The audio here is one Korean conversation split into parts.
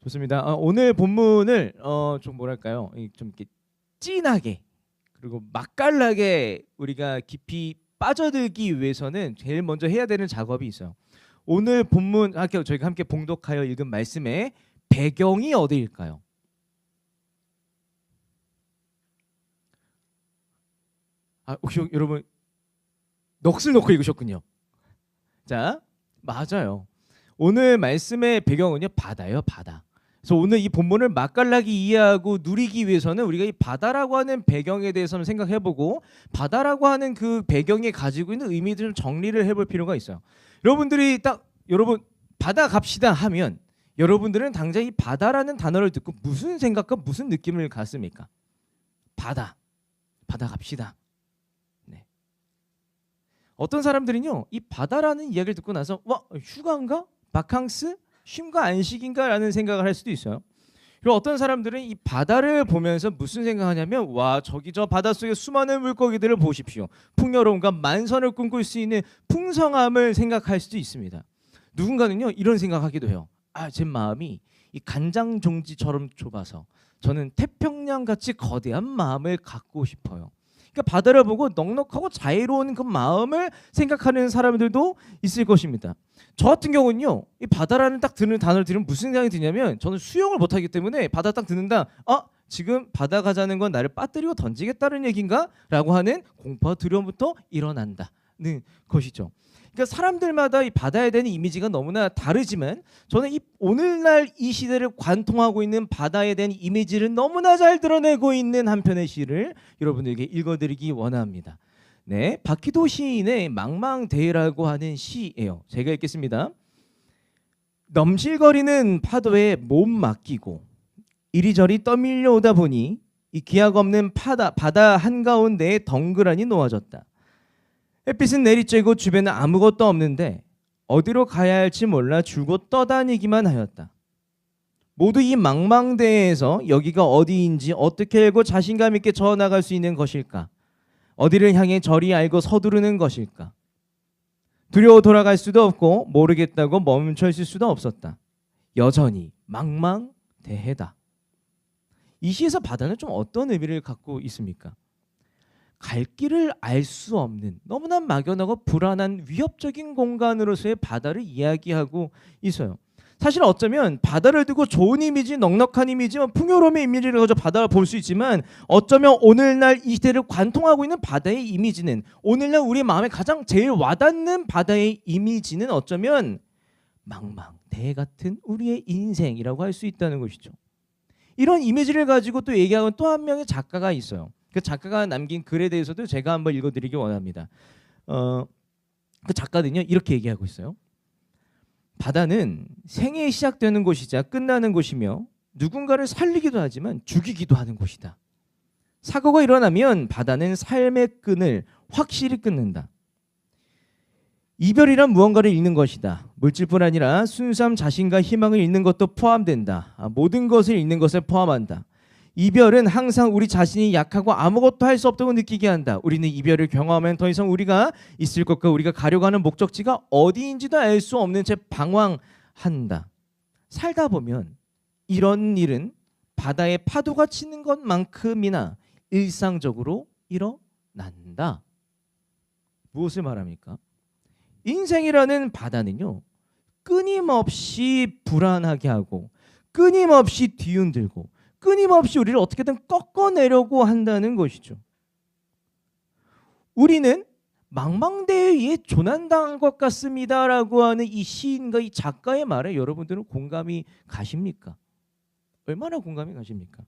좋습니다. 오늘 본문을 좀 뭐랄까요? 좀 이렇게 진하게 그리고 맛깔나게 우리가 깊이 빠져들기 위해서는 제일 먼저 해야 되는 작업이 있어요. 오늘 본문 저희가 함께 봉독하여 읽은 말씀의 배경이 어디일까요? 혹시 여러분 넋을 놓고 읽으셨군요. 자, 맞아요. 오늘 말씀의 배경은요, 바다예요, 바다. 그래서 오늘 이 본문을 맛깔나게 이해하고 누리기 위해서는 우리가 이 바다라고 하는 배경에 대해서는 생각해보고 바다라고 하는 그 배경에 가지고 있는 의미들 좀 정리를 해볼 필요가 있어요. 여러분들이 여러분 바다 갑시다 하면 여러분들은 당장 이 바다라는 단어를 듣고 무슨 생각과 무슨 느낌을 갖습니까? 바다 갑시다. 네. 어떤 사람들은요, 이 바다라는 이야기를 듣고 나서 휴가인가? 바캉스? 쉼과 안식인가? 라는 생각을 할 수도 있어요. 그리고 어떤 사람들은 이 바다를 보면서 무슨 생각하냐면 저기 저 바닷속에 수많은 물고기들을 보십시오. 풍요로움과 만선을 꿈꿀 수 있는 풍성함을 생각할 수도 있습니다. 누군가는요, 이런 생각하기도 해요. 제 마음이 이 간장종지처럼 좁아서 저는 태평양같이 거대한 마음을 갖고 싶어요. 그러니까 바다를 보고 넉넉하고 자유로운 그 마음을 생각하는 사람들도 있을 것입니다. 저 같은 경우는요, 이 바다라는 딱 드는 단어를 들으면 무슨 생각이 드냐면 저는 수영을 못하기 때문에 바다 딱 듣는다. 지금 바다 가자는 건 나를 빠뜨리고 던지겠다는 얘기인가? 라고 하는 공포와 두려움부터 일어난다는 것이죠. 그러니까 사람들마다 이 바다에 대한 이미지가 너무나 다르지만 저는 오늘날 이 시대를 관통하고 있는 바다에 대한 이미지를 너무나 잘 드러내고 있는 한 편의 시를 여러분들에게 읽어드리기 원합니다. 네, 박희도 시인의 망망대해라고 하는 시예요. 제가 읽겠습니다. 넘실거리는 파도에 몸 맡기고 이리저리 떠밀려오다 보니 이 기약 없는 바다 한가운데에 덩그러니 놓아졌다. 햇빛은 내리쬐고 주변에 아무것도 없는데 어디로 가야 할지 몰라 줄곧 떠다니기만 하였다. 모두 이 망망대해에서 여기가 어디인지 어떻게 알고 자신감 있게 저어나갈 수 있는 것일까? 어디를 향해 저리 알고 서두르는 것일까? 두려워 돌아갈 수도 없고 모르겠다고 멈춰 있을 수도 없었다. 여전히 망망대해다. 이 시에서 바다는 좀 어떤 의미를 갖고 있습니까? 갈 길을 알 수 없는 너무나 막연하고 불안한 위협적인 공간으로서의 바다를 이야기하고 있어요. 사실 어쩌면 바다를 두고 좋은 이미지, 넉넉한 이미지, 풍요로움의 이미지를 가지고 바다를 볼 수 있지만 어쩌면 오늘날 이 시대를 관통하고 있는 바다의 이미지는 오늘날 우리 마음에 가장 제일 와닿는 바다의 이미지는 어쩌면 망망대해 같은 우리의 인생이라고 할 수 있다는 것이죠. 이런 이미지를 가지고 또 얘기하는 또 한 명의 작가가 있어요. 그 작가가 남긴 글에 대해서도 제가 한번 읽어드리기 원합니다. 그 작가는요, 이렇게 얘기하고 있어요. 바다는 생이 시작되는 곳이자 끝나는 곳이며 누군가를 살리기도 하지만 죽이기도 하는 곳이다. 사고가 일어나면 바다는 삶의 끈을 확실히 끊는다. 이별이란 무언가를 잃는 것이다. 물질뿐 아니라 순수함, 자신과 희망을 잃는 것도 포함된다. 모든 것을 잃는 것을 포함한다. 이별은 항상 우리 자신이 약하고 아무것도 할 수 없다고 느끼게 한다. 우리는 이별을 경험하면 더 이상 우리가 있을 것과 우리가 가려고 하는 목적지가 어디인지도 알 수 없는 채 방황한다. 살다 보면 이런 일은 바다에 파도가 치는 것만큼이나 일상적으로 일어난다. 무엇을 말합니까? 인생이라는 바다는요, 끊임없이 불안하게 하고 끊임없이 뒤흔들고 끊임없이 우리를 어떻게든 꺾어내려고 한다는 것이죠. 우리는 망망대해에 의해 조난당한 것 같습니다라고 하는 이 시인과 이 작가의 말에 여러분들은 공감이 가십니까? 얼마나 공감이 가십니까?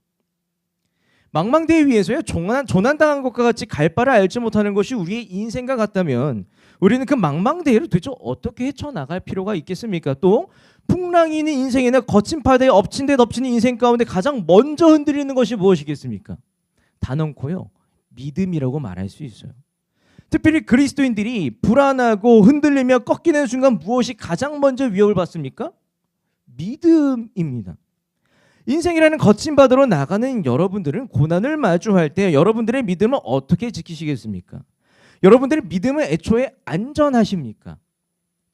망망대해 위에서요, 조난당한 것과 같이 갈 바를 알지 못하는 것이 우리의 인생과 같다면 우리는 그 망망대해를 도대체 어떻게 헤쳐나갈 필요가 있겠습니까? 또 풍랑이 있는 인생이나 거친 바다에 엎친 데 덮치는 인생 가운데 가장 먼저 흔들리는 것이 무엇이겠습니까? 단언코요, 믿음이라고 말할 수 있어요. 특별히 그리스도인들이 불안하고 흔들리며 꺾이는 순간 무엇이 가장 먼저 위협을 받습니까? 믿음입니다. 인생이라는 거친 바다로 나가는 여러분들은 고난을 마주할 때 여러분들의 믿음을 어떻게 지키시겠습니까? 여러분들의 믿음은 애초에 안전하십니까?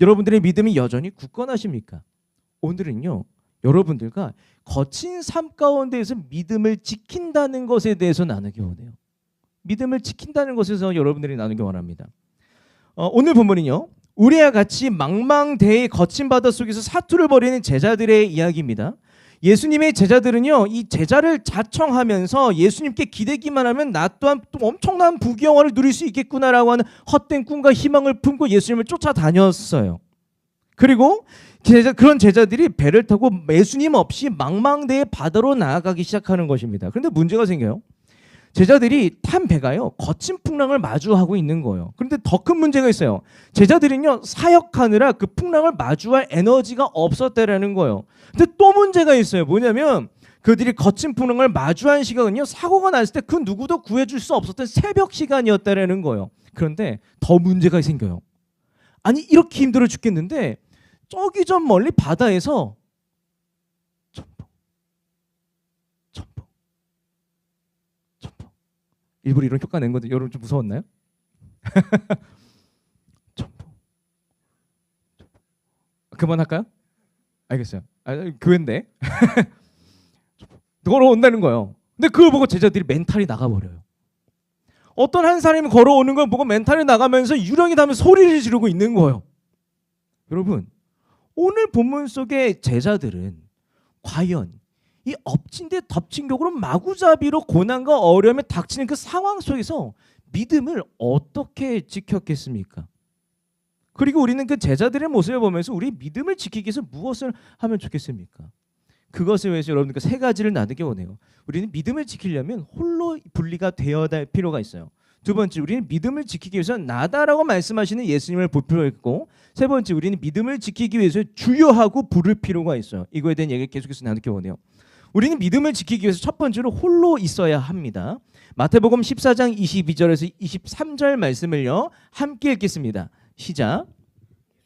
여러분들의 믿음이 여전히 굳건하십니까? 오늘은요, 여러분들과 거친 삶 가운데에서 믿음을 지킨다는 것에 대해서 나누기 원해요. 믿음을 지킨다는 것에서 여러분들이 나누기 원합니다. 오늘 본문은요, 우리와 같이 망망대해의 거친 바다 속에서 사투를 벌이는 제자들의 이야기입니다. 예수님의 제자들은요, 이 제자를 자청하면서 예수님께 기대기만 하면 나 또한 또 엄청난 부귀영화를 누릴 수 있겠구나라고 하는 헛된 꿈과 희망을 품고 예수님을 쫓아다녔어요. 그리고 그런 제자들이 배를 타고 예수님 없이 망망대해 바다로 나아가기 시작하는 것입니다. 그런데 문제가 생겨요. 제자들이 탄 배가요, 거친 풍랑을 마주하고 있는 거예요. 그런데 더 큰 문제가 있어요. 제자들은요, 사역하느라 그 풍랑을 마주할 에너지가 없었다라는 거예요. 근데 또 문제가 있어요. 뭐냐면 그들이 거친 풍랑을 마주한 시간은요, 사고가 났을 때 그 누구도 구해줄 수 없었던 새벽 시간이었다라는 거예요. 그런데 더 문제가 생겨요. 아니, 이렇게 힘들어 죽겠는데 저기 좀 멀리 바다에서 일부러 이런 효과 낸 건데 여러분 좀 무서웠나요? 그만할까요? 알겠어요. 교회인데 걸어온다는 거예요. 근데 그걸 보고 제자들이 멘탈이 나가버려요. 어떤 한 사람이 걸어오는 걸 보고 멘탈이 나가면서 유령이 닿으면 소리를 지르고 있는 거예요. 여러분, 오늘 본문 속의 제자들은 과연 이 엎친 데 덮친 격으로 마구잡이로 고난과 어려움에 닥치는 그 상황 속에서 믿음을 어떻게 지켰겠습니까? 그리고 우리는 그 제자들의 모습을 보면서 우리 믿음을 지키기 위해서 무엇을 하면 좋겠습니까? 그것을 위해서 여러분들과 세 가지를 나누기 원해요. 우리는 믿음을 지키려면 홀로 분리가 되어야 할 필요가 있어요. 두 번째, 우리는 믿음을 지키기 위해서 나다라고 말씀하시는 예수님을 볼 필요가 있고, 세 번째, 우리는 믿음을 지키기 위해서 주여하고 부를 필요가 있어요. 이거에 대한 얘기를 계속해서 나누기 원해요. 우리는 믿음을 지키기 위해서 첫 번째로 홀로 있어야 합니다. 마태복음 14장 22절에서 23절 말씀을요, 함께 읽겠습니다. 시작.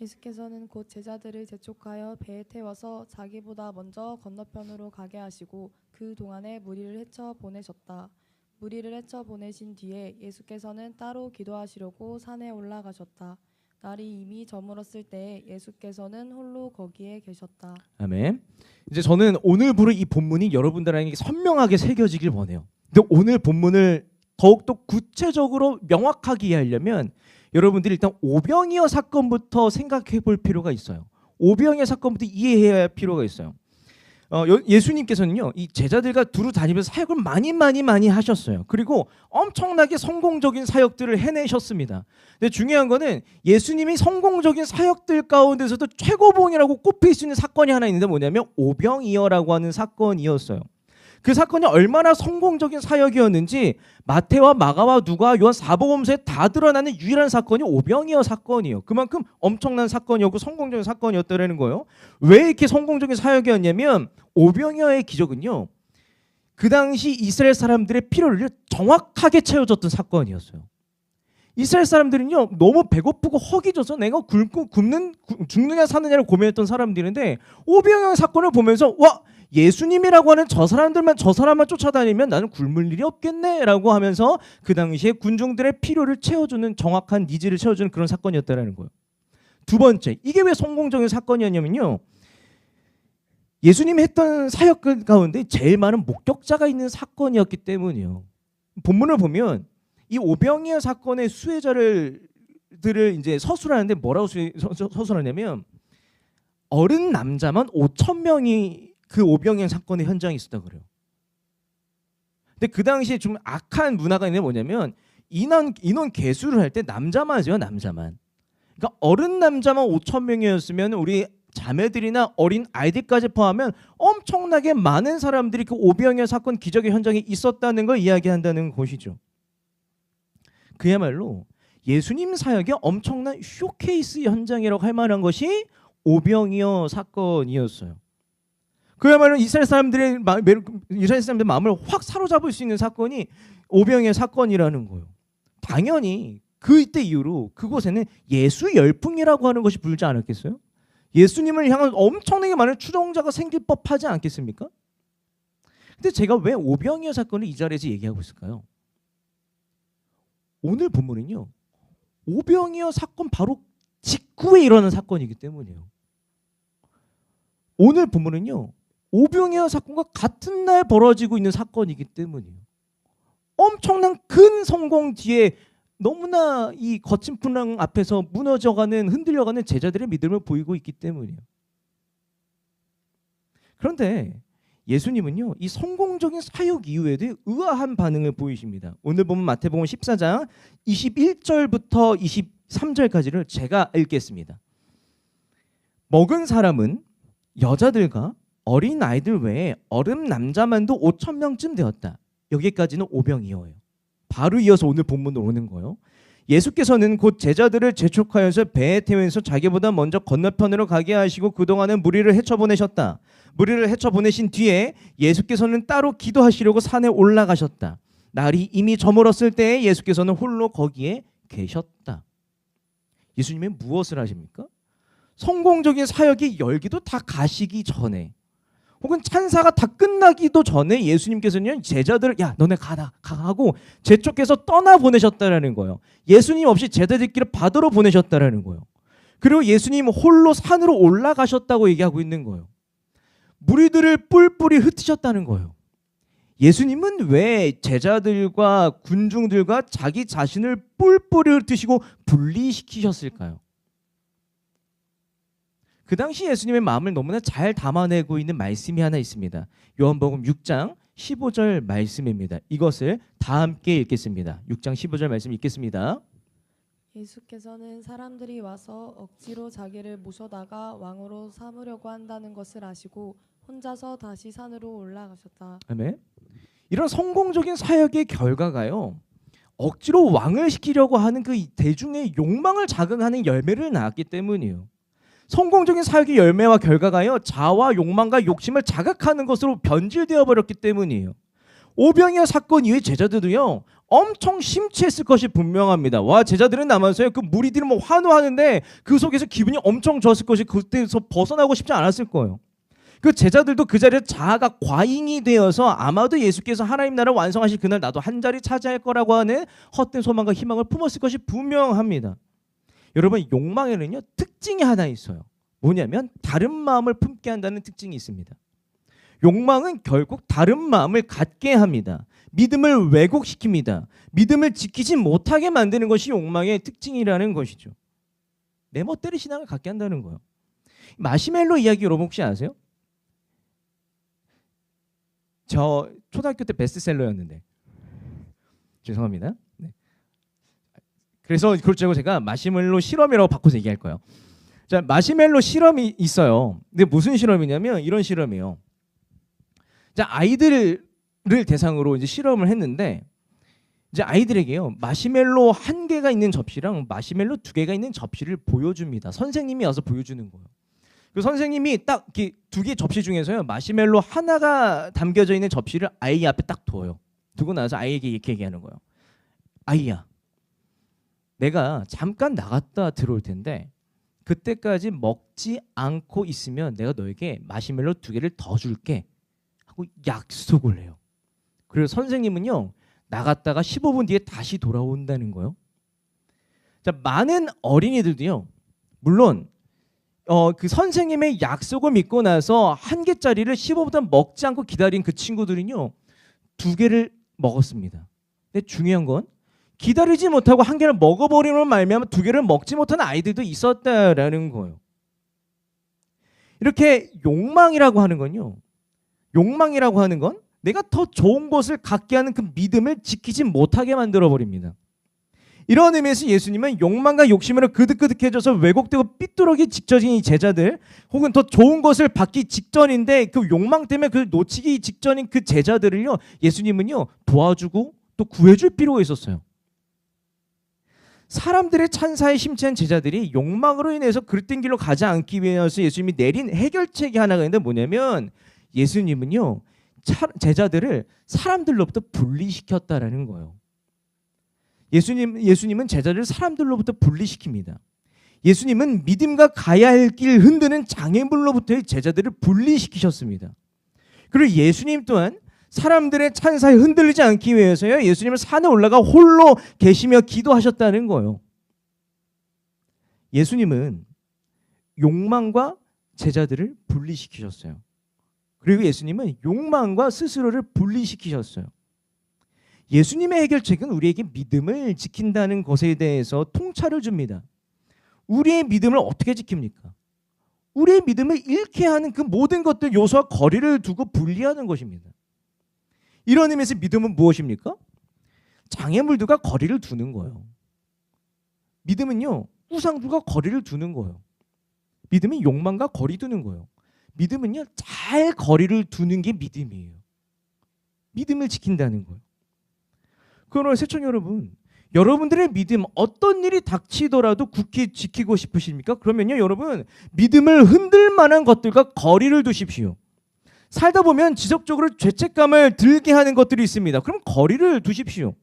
예수께서는 곧 제자들을 재촉하여 배에 태워서 자기보다 먼저 건너편으로 가게 하시고 그 동안에 무리를 헤쳐 보내셨다. 무리를 헤쳐 보내신 뒤에 예수께서는 따로 기도하시려고 산에 올라가셨다. 날이 이미 저물었을 때 예수께서는 홀로 거기에 계셨다. 아멘. 이제 저는 오늘부로 이 본문이 여러분들에게 선명하게 새겨지길 원해요. 근데 오늘 본문을 더욱더 구체적으로 명확하게 이해하려면 여러분들이 일단 오병이어 사건부터 생각해 볼 필요가 있어요. 오병이어 사건부터 이해해야 할 필요가 있어요. 예수님께서는요, 이 제자들과 두루 다니면서 사역을 많이 하셨어요. 그리고 엄청나게 성공적인 사역들을 해내셨습니다. 근데 중요한 거는 예수님이 성공적인 사역들 가운데서도 최고봉이라고 꼽힐 수 있는 사건이 하나 있는데 뭐냐면 오병이어라고 하는 사건이었어요. 그 사건이 얼마나 성공적인 사역이었는지 마태와 마가와 누가 요한 사복음서에 다 드러나는 유일한 사건이 오병이어 사건이에요. 그만큼 엄청난 사건이었고 성공적인 사건이었다는 거예요. 왜 이렇게 성공적인 사역이었냐면 오병이어의 기적은요, 그 당시 이스라엘 사람들의 필요를 정확하게 채워줬던 사건이었어요. 이스라엘 사람들은요, 너무 배고프고 허기져서 내가 죽느냐 사느냐를 고민했던 사람들인데 오병이어 사건을 보면서 와, 예수님이라고 하는 저 사람만 쫓아다니면 나는 굶을 일이 없겠네라고 하면서 그 당시에 군중들의 필요를 채워주는, 정확한 니즈를 채워주는 그런 사건이었다라는 거예요. 두 번째, 이게 왜 성공적인 사건이었냐면요, 예수님이 했던 사역 가운데 제일 많은 목격자가 있는 사건이었기 때문이에요. 본문을 보면 이 오병이어 사건의 수혜자들을 이제 서술하는데 뭐라고 서술하냐면 어른 남자만 5,000명이 그 오병이어 사건의 현장에 있었다 그래요. 근데 그 당시에 좀 악한 문화가 있는 게 뭐냐면 인원 계수를 할 때 남자만 하죠, 남자만. 그러니까 어른 남자만 5,000명이었으면 우리 자매들이나 어린 아이들까지 포함하면 엄청나게 많은 사람들이 그 오병이어 사건 기적의 현장에 있었다는 걸 이야기한다는 것이죠. 그야말로 예수님 사역의 엄청난 쇼케이스 현장이라고 할 만한 것이 오병이어 사건이었어요. 그야말로 이스라엘 사람들의 마음을 확 사로잡을 수 있는 사건이 오병이어 사건이라는 거예요. 당연히 그때 이후로 그곳에는 예수 열풍이라고 하는 것이 불지 않았겠어요? 예수님을 향한 엄청나게 많은 추종자가 생길 법하지 않겠습니까? 근데 제가 왜 오병이어 사건을 이 자리에서 얘기하고 있을까요? 오늘 본문은요, 오병이어 사건 바로 직후에 일어난 사건이기 때문이에요. 오늘 본문은요, 오병이어 사건과 같은 날 벌어지고 있는 사건이기 때문이에요. 엄청난 큰 성공 뒤에 너무나 이 거친 풍랑 앞에서 무너져가는 흔들려가는 제자들의 믿음을 보이고 있기 때문이에요. 그런데 예수님은요, 이 성공적인 사역 이후에도 의아한 반응을 보이십니다. 오늘 보면 마태복음 14장 21절부터 23절까지를 제가 읽겠습니다. 먹은 사람은 여자들과 어린 아이들 외에 어른 남자만도 5,000명쯤 되었다. 여기까지는 오병이어예요. 바로 이어서 오늘 본문으로 오는 거예요. 예수께서는 곧 제자들을 재촉하여서 배에 태우면서 자기보다 먼저 건너편으로 가게 하시고 그동안은 무리를 헤쳐보내셨다. 무리를 헤쳐보내신 뒤에 예수께서는 따로 기도하시려고 산에 올라가셨다. 날이 이미 저물었을 때에 예수께서는 홀로 거기에 계셨다. 예수님이 무엇을 하십니까? 성공적인 사역이 열기도 다 가시기 전에, 혹은 찬사가 다 끝나기도 전에 예수님께서는 제자들을 야 너네 가다 하고 재촉해서 떠나보내셨다라는 거예요. 예수님 없이 제자들끼리 바다로 보내셨다라는 거예요. 그리고 예수님 홀로 산으로 올라가셨다고 얘기하고 있는 거예요. 무리들을 뿔뿔이 흩으셨다는 거예요. 예수님은 왜 제자들과 군중들과 자기 자신을 뿔뿔이 흩으시고 분리시키셨을까요? 그 당시 예수님의 마음을 너무나 잘 담아내고 있는 말씀이 하나 있습니다. 요한복음 6장 15절 말씀입니다. 이것을 다 함께 읽겠습니다. 6장 15절 말씀 읽겠습니다. 예수께서는 사람들이 와서 억지로 자기를 모셔다가 왕으로 삼으려고 한다는 것을 아시고 혼자서 다시 산으로 올라가셨다. 아멘. 이런 성공적인 사역의 결과가요, 억지로 왕을 시키려고 하는 그 대중의 욕망을 자극하는 열매를 낳았기 때문이에요. 성공적인 사역의 열매와 결과가요, 자와 욕망과 욕심을 자극하는 것으로 변질되어 버렸기 때문이에요. 오병이어 사건 이후에 제자들도요 엄청 심취했을 것이 분명합니다. 와, 제자들은 남아서요 그 무리들은 뭐 환호하는데 그 속에서 기분이 엄청 좋았을 것이, 그때서 벗어나고 싶지 않았을 거예요. 그 제자들도 그 자리에 자아가 과잉이 되어서 아마도 예수께서 하나님 나라를 완성하실 그날 나도 한 자리 차지할 거라고 하는 헛된 소망과 희망을 품었을 것이 분명합니다. 여러분, 욕망에는요 특징이 하나 있어요. 뭐냐면 다른 마음을 품게 한다는 특징이 있습니다. 욕망은 결국 다른 마음을 갖게 합니다. 믿음을 왜곡시킵니다. 믿음을 지키지 못하게 만드는 것이 욕망의 특징이라는 것이죠. 내 멋대로 신앙을 갖게 한다는 거예요. 마시멜로 이야기 여러분 혹시 아세요? 저 초등학교 때 베스트셀러였는데 죄송합니다. 네. 그래서 그렇죠, 제가 마시멜로 실험이라고 바꿔서 얘기할 거예요. 자, 마시멜로 실험이 있어요. 근데 무슨 실험이냐면 이런 실험이에요. 자, 아이들을 대상으로 이제 실험을 했는데, 이제 아이들에게요 마시멜로 1개가 있는 접시랑 마시멜로 2개가 있는 접시를 보여줍니다. 선생님이 와서 보여주는 거예요. 그 선생님이 딱 2개 접시 중에서요 마시멜로 하나가 담겨져 있는 접시를 아이 앞에 딱 둬요. 두고 나서 아이에게 이렇게 얘기하는 거예요. 아이야, 내가 잠깐 나갔다 들어올 텐데 그때까지 먹지 않고 있으면 내가 너에게 마시멜로 2개를 더 줄게 하고 약속을 해요. 그리고 선생님은요 나갔다가 15분 뒤에 다시 돌아온다는 거예요. 자, 많은 어린이들도요 물론 그 선생님의 약속을 믿고 나서 1개짜리를 15분 동안 먹지 않고 기다린 그 친구들은요 2개를 먹었습니다. 근데 중요한 건 기다리지 못하고 1개를 먹어버리는 말미암아 2개를 먹지 못하는 아이들도 있었다라는 거예요. 이렇게 욕망이라고 하는 건요, 욕망이라고 하는 건 내가 더 좋은 것을 갖게 하는 그 믿음을 지키지 못하게 만들어 버립니다. 이런 의미에서 예수님은 욕망과 욕심으로 그득그득해져서 왜곡되고 삐뚤어기 직전인 이 제자들, 혹은 더 좋은 것을 받기 직전인데 그 욕망 때문에 그 놓치기 직전인 그 제자들을요 예수님은요 도와주고 또 구해줄 필요가 있었어요. 사람들의 찬사에 심취한 제자들이 욕망으로 인해서 그릇된 길로 가지 않기 위해서 예수님이 내린 해결책이 하나가 있는데 뭐냐면, 예수님은요 제자들을 사람들로부터 분리시켰다라는 거예요. 예수님은 제자들을 사람들로부터 분리시킵니다. 예수님은 믿음과 가야 할 길 흔드는 장애물로부터의 제자들을 분리시키셨습니다. 그리고 예수님 또한 사람들의 찬사에 흔들리지 않기 위해서요 예수님은 산에 올라가 홀로 계시며 기도하셨다는 거예요. 예수님은 욕망과 제자들을 분리시키셨어요. 그리고 예수님은 욕망과 스스로를 분리시키셨어요. 예수님의 해결책은 우리에게 믿음을 지킨다는 것에 대해서 통찰을 줍니다. 우리의 믿음을 어떻게 지킵니까? 우리의 믿음을 잃게 하는 그 모든 것들 요소와 거리를 두고 분리하는 것입니다. 이런 의미에서 믿음은 무엇입니까? 장애물들과 거리를 두는 거예요. 믿음은요, 우상들과 거리를 두는 거예요. 믿음은 욕망과 거리 두는 거예요. 믿음은요, 잘 거리를 두는 게 믿음이에요. 믿음을 지킨다는 거예요. 그러나 시청자 여러분, 여러분들의 믿음 어떤 일이 닥치더라도 굳게 지키고 싶으십니까? 그러면요, 여러분 믿음을 흔들 만한 것들과 거리를 두십시오. 살다 보면 지속적으로 죄책감을 들게 하는 것들이 있습니다. 그럼 거리를 두십시오.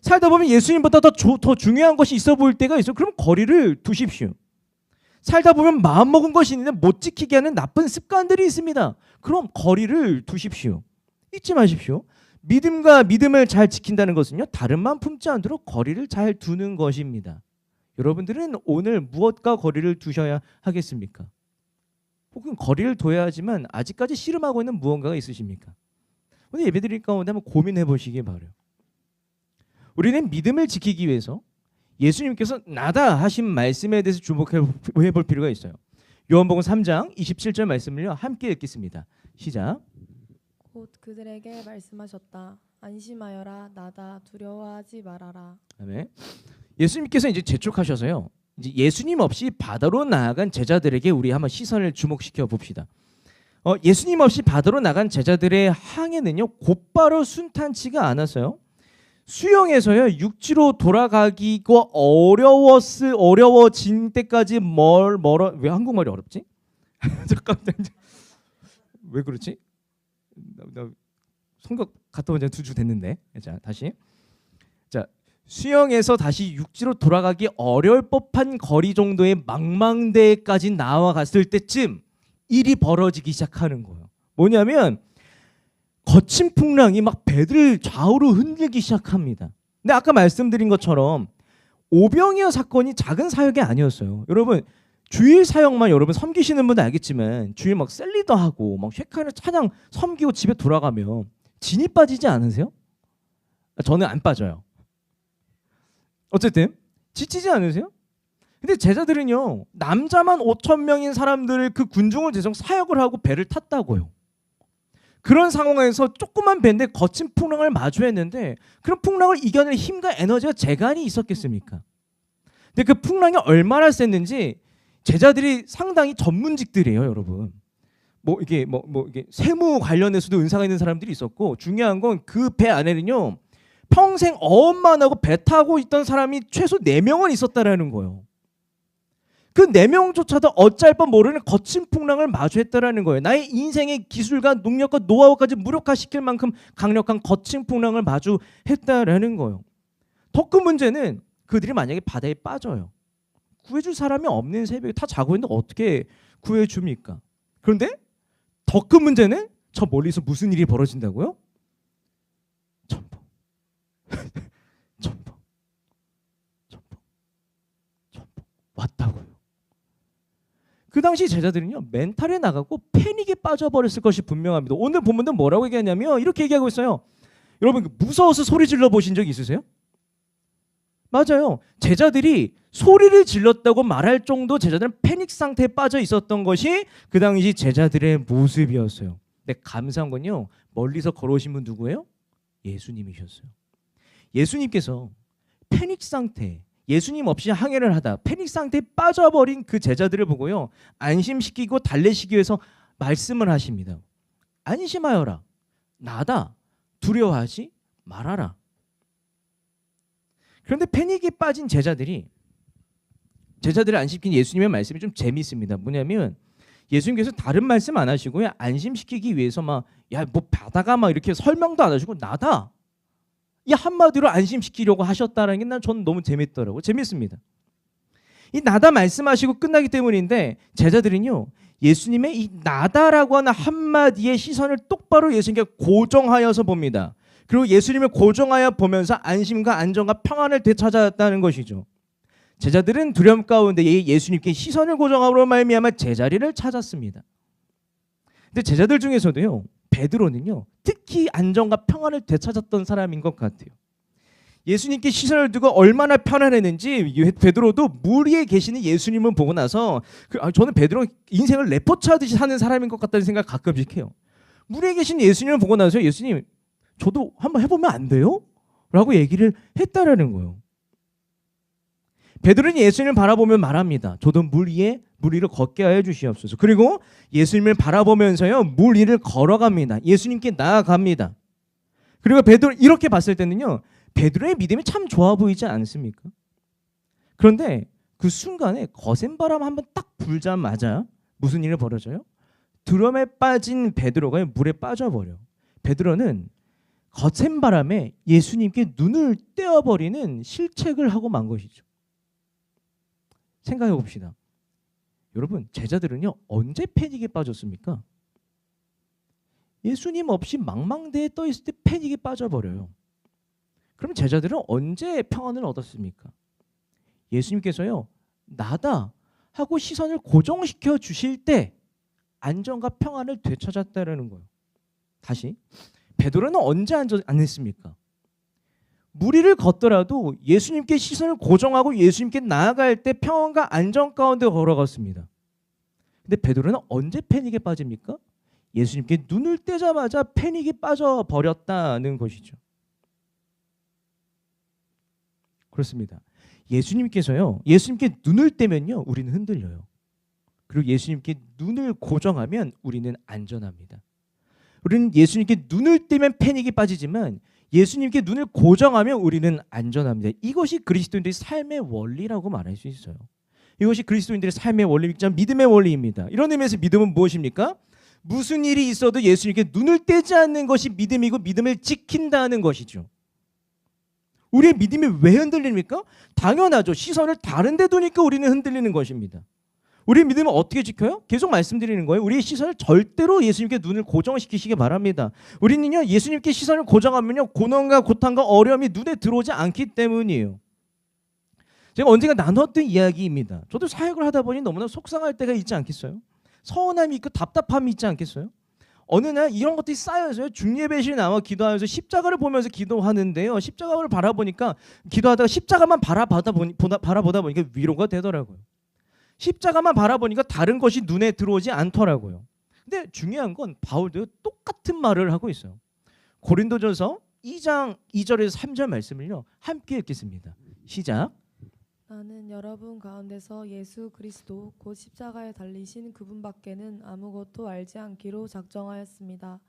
살다 보면 예수님보다 더 중요한 것이 있어 보일 때가 있어요. 그럼 거리를 두십시오. 살다 보면 마음먹은 것이 있는데 못 지키게 하는 나쁜 습관들이 있습니다. 그럼 거리를 두십시오. 잊지 마십시오. 믿음과 믿음을 잘 지킨다는 것은요, 다른 마음 품지 않도록 거리를 잘 두는 것입니다. 여러분들은 오늘 무엇과 거리를 두셔야 하겠습니까? 혹은 거리를 둬야 하지만 아직까지 씨름하고 있는 무언가가 있으십니까? 오늘 예배드릴 가운데 한번 고민해 보시기 바라요. 우리는 믿음을 지키기 위해서 예수님께서 나다 하신 말씀에 대해서 주목해 볼 필요가 있어요. 요한복음 3장 27절 말씀을요, 함께 읽겠습니다. 시작. 곧 그들에게 말씀하셨다. 안심하여라. 나다. 두려워하지 말아라. 아멘. 예수님께서 이제 재촉하셔서요, 이제 예수님 없이 바다로 나아간 제자들에게 우리 한번 시선을 주목시켜 봅시다. 예수님 없이 바다로 나간 제자들의 항해는요, 곧바로 순탄치가 않았어요. 수영에서요, 육지로 돌아가기가 어려워진 때까지 왜 한국말이 어렵지? 잠깐만, 왜 그렇지? 나 성격 갔다 온 지 2주 됐는데. 자, 다시. 자, 수영에서 다시 육지로 돌아가기 어려울 법한 거리 정도의 망망대해까지 나와갔을 때쯤 일이 벌어지기 시작하는 거예요. 뭐냐면 거친 풍랑이 막 배들을 좌우로 흔들기 시작합니다. 근데 아까 말씀드린 것처럼 오병이어 사건이 작은 사역이 아니었어요. 여러분 주일 사역만 여러분 섬기시는 분은 알겠지만 주일 막 셀리더 하고 막 쉐카이나 찬양 섬기고 집에 돌아가면 진이 빠지지 않으세요? 저는 안 빠져요. 어쨌든 지치지 않으세요? 근데 제자들은요, 남자만 5,000명인 사람들을 그 군중을 대상 사역을 하고 배를 탔다고요. 그런 상황에서 조그만 배인데 거친 풍랑을 마주했는데 그런 풍랑을 이겨낼 힘과 에너지가 재간이 있었겠습니까? 근데 그 풍랑이 얼마나 셌는지 제자들이 상당히 전문직들이에요, 여러분. 이게 세무 관련해서도 은사가 있는 사람들이 있었고, 중요한 건 그 배 안에는요, 평생 어업만 하고 배 타고 있던 사람이 최소 4명은 있었다라는 거예요. 그 4명조차도 어쩔 뻔 모르는 거친 풍랑을 마주했다라는 거예요. 나의 인생의 기술과 능력과 노하우까지 무력화시킬 만큼 강력한 거친 풍랑을 마주했다라는 거예요. 더 큰 문제는 그들이 만약에 바다에 빠져요. 구해줄 사람이 없는 새벽에 다 자고 있는데 어떻게 구해줍니까? 그런데 더 큰 문제는 저 멀리서 무슨 일이 벌어진다고요? 첨벙 첨벙 첨벙 첨벙 왔다고요. 그 당시 제자들은요, 멘탈에 나가고 패닉에 빠져버렸을 것이 분명합니다. 오늘 본문은 뭐라고 얘기하냐면 이렇게 얘기하고 있어요. 여러분 무서워서 소리 질러 보신 적 있으세요? 맞아요. 제자들이 소리를 질렀다고 말할 정도 제자들은 패닉 상태에 빠져 있었던 것이 그 당시 제자들의 모습이었어요. 근데 감사한 건요, 멀리서 걸어오신 분 누구예요? 예수님이셨어요. 예수님께서 패닉 상태, 예수님 없이 항해를 하다 패닉 상태에 빠져버린 그 제자들을 보고요, 안심시키고 달래시기 위해서 말씀을 하십니다. 안심하여라. 나다. 두려워하지 말아라. 그런데 패닉에 빠진 제자들을 안심시킨 예수님의 말씀이 좀 재미있습니다. 뭐냐면 예수님께서 다른 말씀 안 하시고요, 안심시키기 위해서 바다가 이렇게 설명도 안 하시고 나다. 이 한마디로 안심시키려고 하셨다는 게 저는 너무 재밌더라고요. 재밌습니다. 이 나다 말씀하시고 끝나기 때문인데 제자들은요, 예수님의 이 나다라고 하는 한마디의 시선을 똑바로 예수님께 고정하여서 봅니다. 그리고 예수님을 고정하여 보면서 안심과 안정과 평안을 되찾았다는 것이죠. 제자들은 두려움 가운데 예수님께 시선을 고정함으로 말미암아 제자리를 찾았습니다. 근데 제자들 중에서도요, 베드로는요 특히 안정과 평안을 되찾았던 사람인 것 같아요. 예수님께 시선을 두고 얼마나 편안했는지 베드로도 물 위에 계시는 예수님을 보고 나서 저는 베드로 인생을 레포츠 하듯이 사는 사람인 것 같다는 생각 가끔씩 해요. 물 위에 계신 예수님을 보고 나서 예수님 저도 한번 해보면 안 돼요? 라고 얘기를 했다라는 거예요. 베드로는 예수님을 바라보며 말합니다. 저도 물 위를 걷게 하여 주시옵소서. 그리고 예수님을 바라보면서요 물 위를 걸어갑니다. 예수님께 나아갑니다. 그리고 베드로 이렇게 봤을 때는요 베드로의 믿음이 참 좋아 보이지 않습니까? 그런데 그 순간에 거센 바람 한번 딱 불자마자 무슨 일이 벌어져요? 드럼에 빠진 베드로가 물에 빠져버려. 베드로는 거센 바람에 예수님께 눈을 떼어버리는 실책을 하고 만 것이죠. 생각해 봅시다. 여러분 제자들은요 언제 패닉에 빠졌습니까? 예수님 없이 망망대해 떠 있을 때 패닉에 빠져버려요. 그럼 제자들은 언제 평안을 얻었습니까? 예수님께서요 나다 하고 시선을 고정시켜 주실 때 안정과 평안을 되찾았다라는 거예요. 다시 베드로는 언제 안 했습니까? 물 위를 걷더라도 예수님께 시선을 고정하고 예수님께 나아갈 때 평안과 안정 가운데 걸어갔습니다. 근데 베드로는 언제 패닉에 빠집니까? 예수님께 눈을 떼자마자 패닉에 빠져버렸다는 것이죠. 그렇습니다. 예수님께 눈을 떼면요 우리는 흔들려요. 그리고 예수님께 눈을 고정하면 우리는 안전합니다. 우리는 예수님께 눈을 떼면 패닉이 빠지지만 예수님께 눈을 고정하면 우리는 안전합니다. 이것이 그리스도인들의 삶의 원리라고 말할 수 있어요. 이것이 그리스도인들의 삶의 원리, 믿음의 원리입니다. 이런 의미에서 믿음은 무엇입니까? 무슨 일이 있어도 예수님께 눈을 떼지 않는 것이 믿음이고 믿음을 지킨다는 것이죠. 우리의 믿음이 왜 흔들립니까? 당연하죠. 시선을 다른 데 두니까 우리는 흔들리는 것입니다. 우리의 믿음을 어떻게 지켜요? 계속 말씀드리는 거예요. 우리의 시선을 절대로 예수님께 눈을 고정시키시기 바랍니다. 우리는요 예수님께 시선을 고정하면요 고난과 고통과 어려움이 눈에 들어오지 않기 때문이에요. 제가 언젠가 나눴던 이야기입니다. 저도 사역을 하다 보니 너무나 속상할 때가 있지 않겠어요? 서운함이 있고 답답함이 있지 않겠어요? 어느 날 이런 것들이 쌓여서요 중예배실에 나와 기도하면서 십자가를 보면서 기도하는데요 십자가를 바라보니까 기도하다가 십자가만 바라보다 보니까 위로가 되더라고요. 십자가만 바라보니까 다른 것이 눈에 들어오지 않더라고요. 근데 중요한 건 바울도 똑같은 말을 하고 있어요. 고린도전서 2장 2절에서 3절 말씀을요 함께 읽겠습니다. 시작. 나는 여러분 가운데서 예수 그리스도 곧 십자가에 달리신 그분밖에는 아무것도 알지 않기로 작정하였습니다.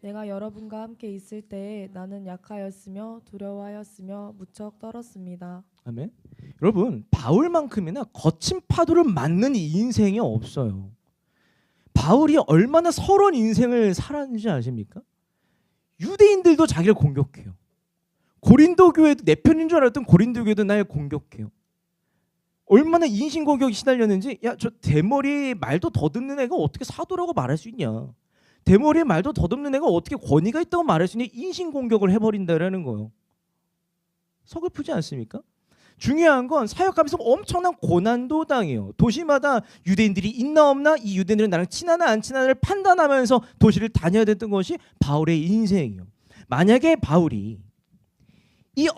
내가 여러분과 함께 있을 때에 나는 약하였으며 두려워하였으며 무척 떨었습니다. 아멘. 여러분 바울만큼이나 거친 파도를 맞는 인생이 없어요. 바울이 얼마나 서러운 인생을 살았는지 아십니까? 유대인들도 자기를 공격해요. 고린도 교회도 내 편인 줄 알았던 고린도 교회도 날 공격해요. 얼마나 인신공격이 시달렸는지 야 저 대머리 말도 더듬는 애가 어떻게 사도라고 말할 수 있냐. 대머리에 말도 더듬는 애가 어떻게 권위가 있다고 말할 수 있냐. 인신공격을 해버린다라는 거예요. 서글프지 않습니까? 중요한 건 사역하면서 엄청난 고난도 당해요. 도시마다 유대인들이 있나 없나 이 유대인들은 나랑 친하나 안 친하나를 판단하면서 도시를 다녀야 됐던 것이 바울의 인생이에요. 만약에 바울이 이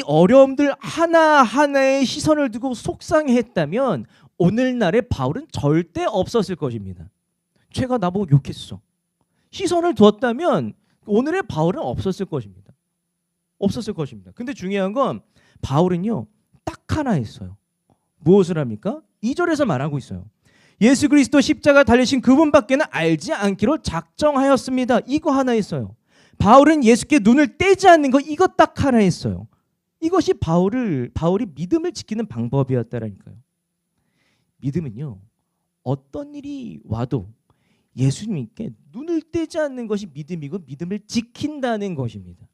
어려움들 하나하나에 시선을 두고 속상했다면 오늘날의 바울은 절대 없었을 것입니다. 쟤가 나보고 욕했어. 시선을 두었다면 오늘의 바울은 없었을 것입니다. 없었을 것입니다. 근데 중요한 건 바울은요 딱 하나 했어요. 무엇을 합니까? 2절에서 말하고 있어요. 예수 그리스도 십자가 달리신 그분밖에는 알지 않기로 작정하였습니다. 이거 하나 했어요. 바울은 예수께 눈을 떼지 않는 거 이거 딱 하나 했어요. 이것이 바울이 믿음을 지키는 방법이었다라니까요. 믿음은요 어떤 일이 와도 예수님께 눈을 떼지 않는 것이 믿음이고 믿음을 지킨다는 것입니다.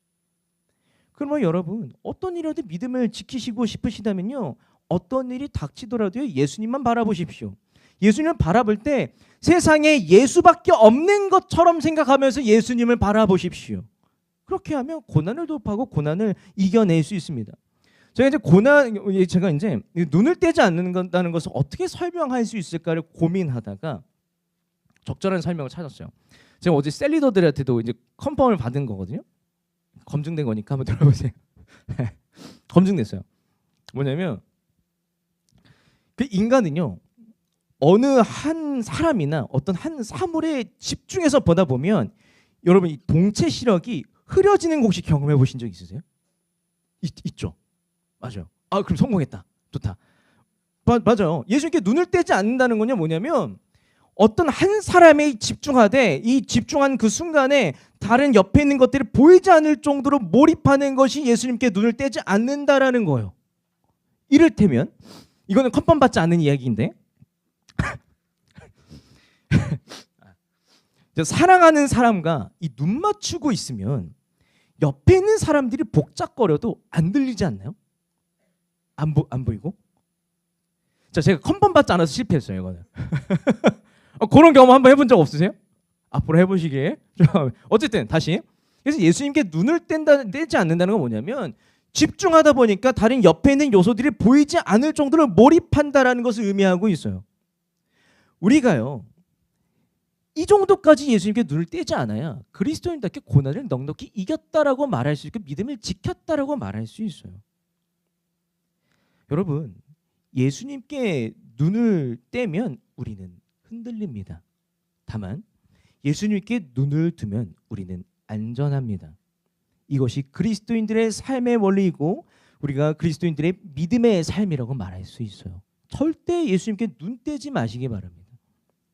그러면 여러분 어떤 일이라도 믿음을 지키시고 싶으시다면요 어떤 일이 닥치더라도 예수님만 바라보십시오. 예수님을 바라볼 때 세상에 예수밖에 없는 것처럼 생각하면서 예수님을 바라보십시오. 그렇게 하면 고난을 돌파하고 고난을 이겨낼 수 있습니다. 제가 이제 눈을 떼지 않는다는 것을 어떻게 설명할 수 있을까를 고민하다가 적절한 설명을 찾았어요. 제가 어제 셀리더들한테도 이제 컨펌을 받은 거거든요. 검증된 거니까 한번 들어보세요. 검증됐어요. 뭐냐면 그 인간은요, 어느 한 사람이나 어떤 한 사물에 집중해서 보다 보면 여러분 이 동체 시력이 흐려지는 거 혹시 경험해 보신 적 있으세요? 있죠. 맞아요. 아 그럼 성공했다. 좋다. 맞아요. 예수님께 눈을 떼지 않는다는 건요 뭐냐면 어떤 한 사람에 집중하되 이 집중한 그 순간에 다른 옆에 있는 것들이 보이지 않을 정도로 몰입하는 것이 예수님께 눈을 떼지 않는다라는 거예요. 이를테면 이거는 컨펌 받지 않는 이야기인데 사랑하는 사람과 이 눈 맞추고 있으면 옆에 있는 사람들이 복잡거려도 안 들리지 않나요? 안 보이고? 자, 제가 컨펌 받지 않아서 실패했어요, 이거는. 그런 경험 한번 해본 적 없으세요? 앞으로 해보시길. 어쨌든 다시. 그래서 예수님께 눈을 떼지 않는다는 건 뭐냐면 집중하다 보니까 다른 옆에 있는 요소들이 보이지 않을 정도로 몰입한다라는 것을 의미하고 있어요. 우리가요, 이 정도까지 예수님께 눈을 떼지 않아야 그리스도인답게 고난을 넉넉히 이겼다라고 말할 수 있고 믿음을 지켰다라고 말할 수 있어요. 여러분, 예수님께 눈을 떼면 우리는 흔들립니다. 다만 예수님께 눈을 두면 우리는 안전합니다. 이것이 그리스도인들의 삶의 원리이고 우리가 그리스도인들의 믿음의 삶이라고 말할 수 있어요. 절대 예수님께 눈 떼지 마시기 바랍니다.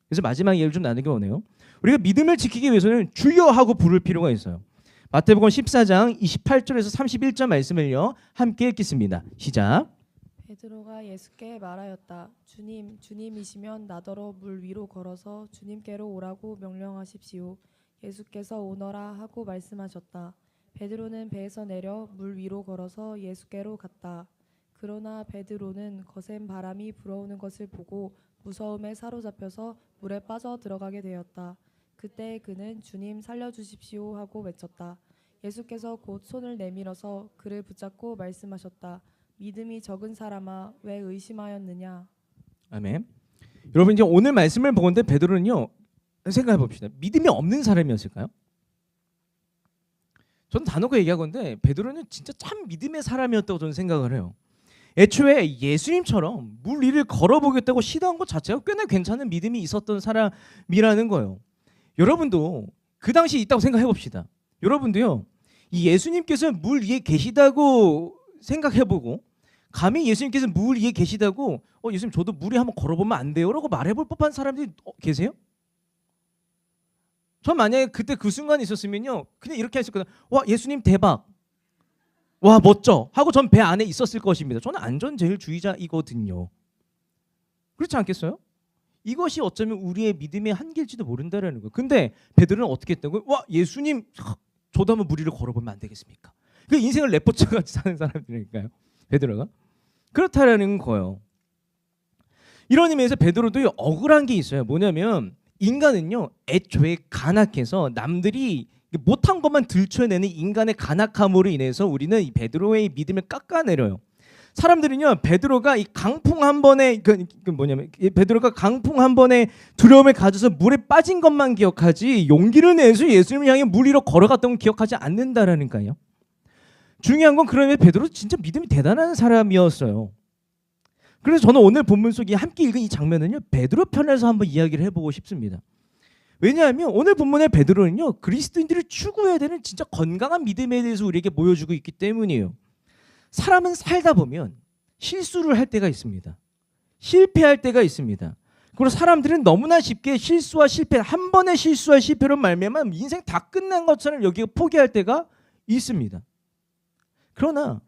그래서 마지막 예를 좀 나누기 원해요. 우리가 믿음을 지키기 위해서는 주여 하고 부를 필요가 있어요. 마태복음 14장 28절에서 31절 말씀을요 함께 읽겠습니다. 시작. 베드로가 예수께 말하였다. 주님, 주님이시면 나더러 물 위로 걸어서 주님께로 오라고 명령하십시오. 예수께서 오너라 하고 말씀하셨다. 베드로는 배에서 내려 물 위로 걸어서 예수께로 갔다. 그러나 베드로는 거센 바람이 불어오는 것을 보고 무서움에 사로잡혀서 물에 빠져 들어가게 되었다. 그때 그는 주님 살려주십시오 하고 외쳤다. 예수께서 곧 손을 내밀어서 그를 붙잡고 말씀하셨다. 믿음이 적은 사람아 왜 의심하였느냐. 아멘. 여러분 이제 오늘 말씀을 보건대 베드로는요 생각해 봅시다. 믿음이 없는 사람이었을까요? 저는 단호하게 얘기하건데 베드로는 진짜 참 믿음의 사람이었다고 저는 생각을 해요. 애초에 예수님처럼 물 위를 걸어보겠다고 시도한 것 자체가 꽤나 괜찮은 믿음이 있었던 사람이라는 거예요. 여러분도 그 당시 있다고 생각해 봅시다. 여러분도요 이 예수님께서 물 위에 계시다고 생각해보고 감히 예수님께서 물 위에 계시다고 예수님 저도 물에 한번 걸어보면 안 돼요? 라고 말해볼 법한 사람들이 계세요? 전 만약에 그때 그 순간이 있었으면요 그냥 이렇게 했을 거예요. 와 예수님 대박, 와 멋져 하고 전 배 안에 있었을 것입니다. 저는 안전제일주의자이거든요. 그렇지 않겠어요? 이것이 어쩌면 우리의 믿음의 한계일지도 모른다라는 거예요. 근데 베드로는 어떻게 했다고요? 와 예수님 저도 한번 물 위를 걸어보면 안 되겠습니까? 그 인생을 레포츠같이 사는 사람들이니까요. 베드로가 그렇다라는 거예요. 이런 의미에서 베드로도 억울한 게 있어요. 뭐냐면 인간은요 애초에 간악해서 남들이 못한 것만 들춰내는 인간의 간악함으로 인해서 우리는 이 베드로의 믿음을 깎아내려요. 사람들은요 베드로가 이 강풍 한 번에 베드로가 강풍 한 번에 두려움을 가져서 물에 빠진 것만 기억하지 용기를 내서 예수님을 향해 물 위로 걸어갔던 걸 기억하지 않는다라니까요. 중요한 건 그러면 베드로 진짜 믿음이 대단한 사람이었어요. 그래서 저는 오늘 본문 속에 함께 읽은 이 장면은요 베드로 편에서 한번 이야기를 해보고 싶습니다. 왜냐하면 오늘 본문의 베드로는요 그리스도인들이 추구해야 되는 진짜 건강한 믿음에 대해서 우리에게 보여주고 있기 때문이에요. 사람은 살다 보면 실수를 할 때가 있습니다. 실패할 때가 있습니다. 그리고 사람들은 너무나 쉽게 실수와 실패, 한 번의 실수와 실패로 말미암아 인생 다 끝난 것처럼 여기가 포기할 때가 있습니다. 그러나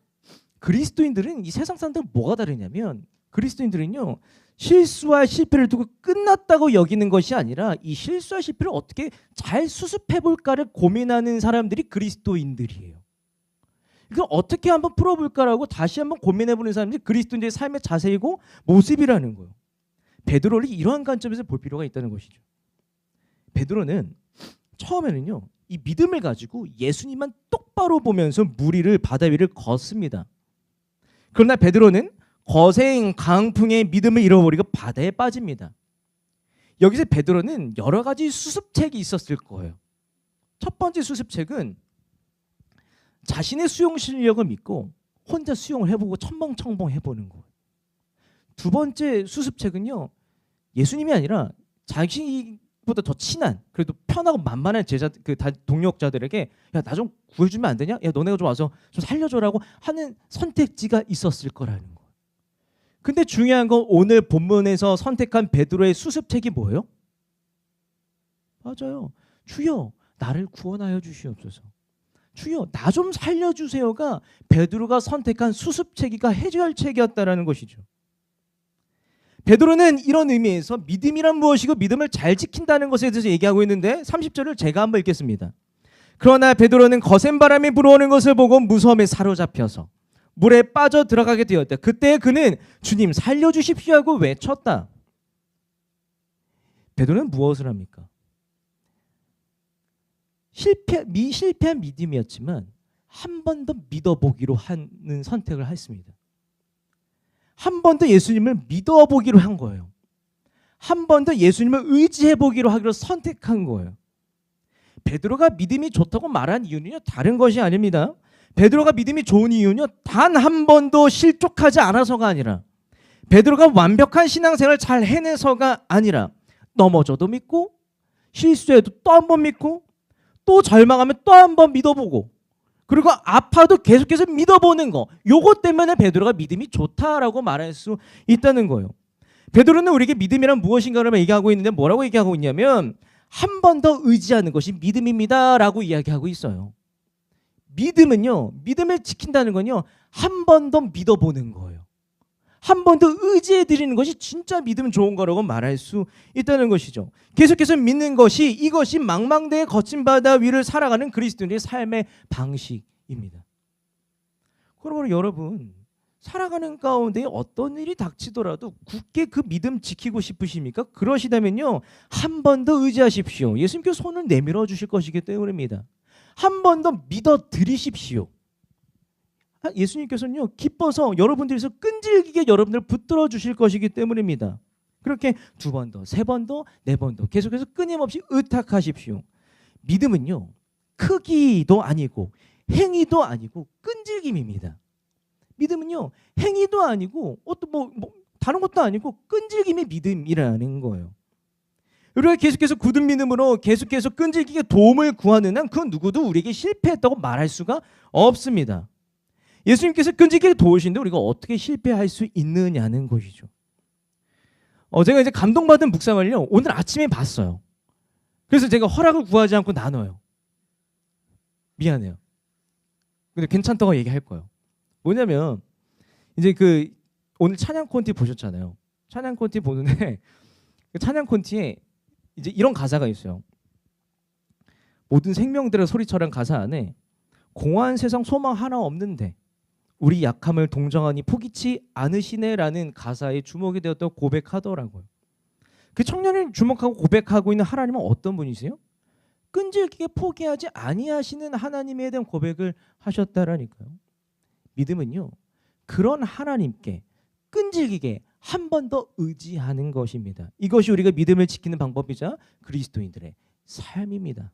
그리스도인들은 이 세상 사람들은 뭐가 다르냐면 그리스도인들은요 실수와 실패를 두고 끝났다고 여기는 것이 아니라 이 실수와 실패를 어떻게 잘 수습해 볼까를 고민하는 사람들이 그리스도인들이에요. 이걸 어떻게 한번 풀어볼까라고 다시 한번 고민해보는 사람들이 그리스도인들의 삶의 자세이고 모습이라는 거예요. 베드로를 이러한 관점에서 볼 필요가 있다는 것이죠. 베드로는 처음에는요 이 믿음을 가지고 예수님만 똑바로 보면서 물 위를 바다 위를 걷습니다. 그러나 베드로는 거센 강풍에 믿음을 잃어버리고 바다에 빠집니다. 여기서 베드로는 여러 가지 수습책이 있었을 거예요. 첫 번째 수습책은 자신의 수용 실력을 믿고 혼자 수용을 해보고 첨벙첨벙 해보는 거예요. 두 번째 수습책은요, 예수님이 아니라 자기보다 더 친한, 그래도 편하고 만만한 제자, 그 동력자들에게 야, 나 좀 구해주면 안 되냐? 야, 너네가 좀 와서 좀 살려줘라고 하는 선택지가 있었을 거라는 거예요. 근데 중요한 건 오늘 본문에서 선택한 베드로의 수습책이 뭐예요? 맞아요. 주여, 나를 구원하여 주시옵소서. 주여, 나 좀 살려주세요가 베드로가 선택한 수습책이가 해결책이었다라는 것이죠. 베드로는 이런 의미에서 믿음이란 무엇이고 믿음을 잘 지킨다는 것에 대해서 얘기하고 있는데 30절을 제가 한번 읽겠습니다. 그러나 베드로는 거센 바람이 불어오는 것을 보고 무서움에 사로잡혀서 물에 빠져 들어가게 되었다. 그때 그는 주님 살려주십시오 하고 외쳤다. 베드로는 무엇을 합니까? 실패한 믿음이었지만 한 번 더 믿어보기로 하는 선택을 했습니다. 한 번 더 예수님을 믿어보기로 한 거예요. 한 번 더 예수님을 의지해보기로 하기로 선택한 거예요. 베드로가 믿음이 좋다고 말한 이유는요, 다른 것이 아닙니다. 베드로가 믿음이 좋은 이유는요, 단 한 번도 실족하지 않아서가 아니라, 베드로가 완벽한 신앙생활을 잘 해내서가 아니라, 넘어져도 믿고 실수해도 또 한 번 믿고 또 절망하면 또 한 번 믿어보고, 그리고 아파도 계속해서 믿어보는 거, 요것 때문에 베드로가 믿음이 좋다라고 말할 수 있다는 거예요. 베드로는 우리에게 믿음이란 무엇인가를 얘기하고 있는데 뭐라고 얘기하고 있냐면 한 번 더 의지하는 것이 믿음입니다라고 이야기하고 있어요. 믿음은요, 믿음을 지킨다는 건요, 한 번 더 믿어보는 거예요. 한 번 더 의지해 드리는 것이 진짜 믿음 좋은 거라고 말할 수 있다는 것이죠. 계속해서 믿는 것이, 이것이 망망대해 거친 바다 위를 살아가는 그리스도인의 삶의 방식입니다. 그러므로 여러분, 살아가는 가운데 어떤 일이 닥치더라도 굳게 그 믿음 지키고 싶으십니까? 그러시다면요, 한 번 더 의지하십시오. 예수님께서 손을 내밀어 주실 것이기 때문입니다. 한 번 더 믿어 드리십시오. 예수님께서는요, 기뻐서 여러분들에서 끈질기게 여러분들을 붙들어 주실 것이기 때문입니다. 그렇게 두 번 더, 세 번 더, 네 번 더 계속해서 끊임없이 의탁하십시오. 믿음은요, 크기도 아니고 행위도 아니고 끈질김입니다. 믿음은요, 행위도 아니고 어떤 뭐 다른 것도 아니고 끈질김이 믿음이라는 거예요. 우리가 계속해서 굳은 믿음으로 계속해서 끈질기게 도움을 구하는 한 그 누구도 우리에게 실패했다고 말할 수가 없습니다. 예수님께서 끈질기게 도우시는데 우리가 어떻게 실패할 수 있느냐는 것이죠. 제가 이제 감동받은 묵상을요, 오늘 아침에 봤어요. 그래서 제가 허락을 구하지 않고 나눠요. 미안해요. 근데 괜찮다고 얘기할 거예요. 뭐냐면 이제 그 오늘 찬양 콘티 보셨잖아요. 찬양 콘티 보는데 찬양 콘티에 이제 이런 가사가 있어요. 모든 생명들의 소리처럼 가사 안에 공허한 세상 소망 하나 없는데 우리 약함을 동정하니 포기치 않으시네라는 가사에 주목이 되었다고 고백하더라고요. 그 청년을 주목하고 고백하고 있는 하나님은 어떤 분이세요? 끈질기게 포기하지 아니하시는 하나님에 대한 고백을 하셨다라니까요. 믿음은요, 그런 하나님께 끈질기게 한 번 더 의지하는 것입니다. 이것이 우리가 믿음을 지키는 방법이자 그리스도인들의 삶입니다.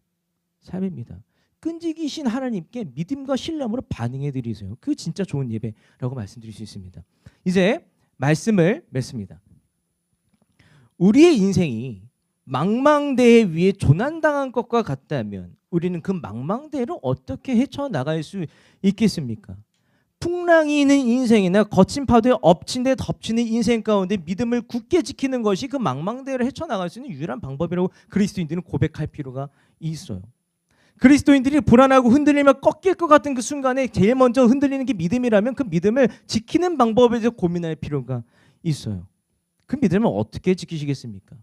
삶입니다. 끈질기신 하나님께 믿음과 신뢰함으로 반응해 드리세요. 그 진짜 좋은 예배라고 말씀드릴 수 있습니다. 이제 말씀을 맺습니다. 우리의 인생이 망망대해 위에 조난당한 것과 같다면 우리는 그 망망대해를 어떻게 헤쳐나갈 수 있겠습니까? 풍랑이 있는 인생이나 거친 파도에 엎친 데 덮치는 인생 가운데 믿음을 굳게 지키는 것이 그 망망대해를 헤쳐나갈 수 있는 유일한 방법이라고 그리스도인들은 고백할 필요가 있어요. 그리스도인들이 불안하고 흔들리며 꺾일 것 같은 그 순간에 제일 먼저 흔들리는 게 믿음이라면 그 믿음을 지키는 방법에 대해서 고민할 필요가 있어요. 그 믿음을 어떻게 지키시겠습니까?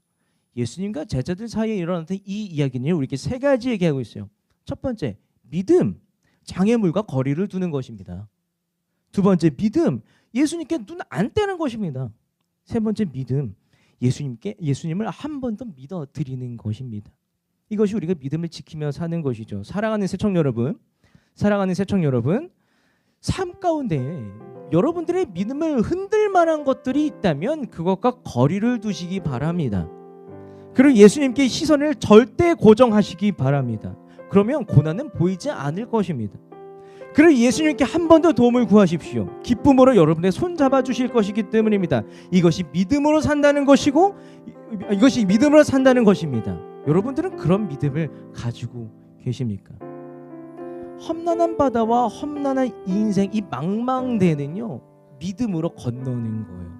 예수님과 제자들 사이에 일어났던 이 이야기는 우리에게 세 가지 얘기하고 있어요. 첫 번째, 믿음, 장애물과 거리를 두는 것입니다. 두 번째, 믿음, 예수님께 눈 안 떼는 것입니다. 세 번째, 믿음, 예수님을 한 번 더 믿어 드리는 것입니다. 이것이 우리가 믿음을 지키며 사는 것이죠. 사랑하는 새청 여러분, 삶 가운데 여러분들의 믿음을 흔들 만한 것들이 있다면 그것과 거리를 두시기 바랍니다. 그리고 예수님께 시선을 절대 고정하시기 바랍니다. 그러면 고난은 보이지 않을 것입니다. 그리고 예수님께 한 번 더 도움을 구하십시오. 기쁨으로 여러분의 손 잡아주실 것이기 때문입니다. 이것이 믿음으로 산다는 것이고, 이것이 믿음으로 산다는 것입니다. 여러분들은 그런 믿음을 가지고 계십니까? 험난한 바다와 험난한 인생, 이 망망대해는요, 믿음으로 건너는 거예요.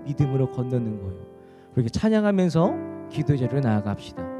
믿음으로 건너는 거예요. 그렇게 찬양하면서 기도 자리로 나아갑시다.